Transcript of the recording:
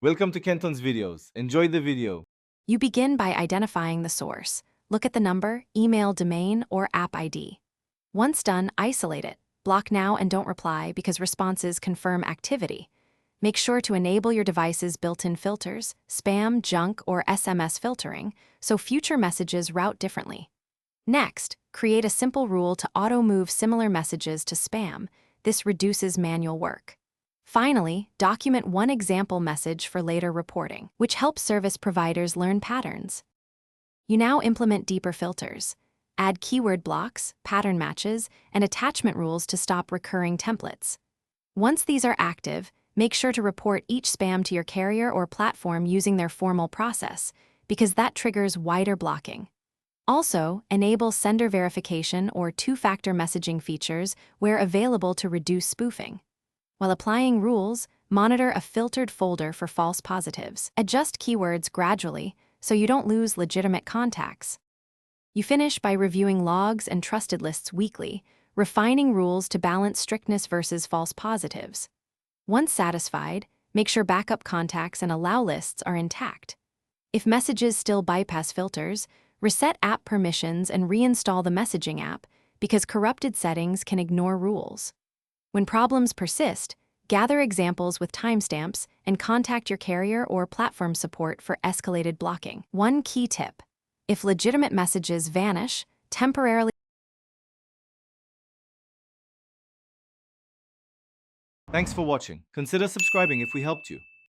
Welcome to Kenton's videos. Enjoy the video. You begin by identifying the source. Look at the number, email, domain, or app ID. Once done, isolate it. Block now and don't reply because responses confirm activity. Make sure to enable your device's built-in filters, spam, junk, or SMS filtering, so future messages route differently. Next, create a simple rule to auto-move similar messages to spam. This reduces manual work. Finally, document one example message for later reporting, which helps service providers learn patterns. You now implement deeper filters. Add keyword blocks, pattern matches, and attachment rules to stop recurring templates. Once these are active, make sure to report each spam to your carrier or platform using their formal process, because that triggers wider blocking. Also, enable sender verification or two-factor messaging features where available to reduce spoofing. While applying rules, monitor a filtered folder for false positives. Adjust keywords gradually so you don't lose legitimate contacts. You finish by reviewing logs and trusted lists weekly, refining rules to balance strictness versus false positives. Once satisfied, make sure backup contacts and allow lists are intact. If messages still bypass filters, reset app permissions and reinstall the messaging app because corrupted settings can ignore rules. When problems persist, gather examples with timestamps and contact your carrier or platform support for escalated blocking. One key tip: if legitimate messages vanish, temporarily. Thanks for watching. Consider subscribing if we helped you.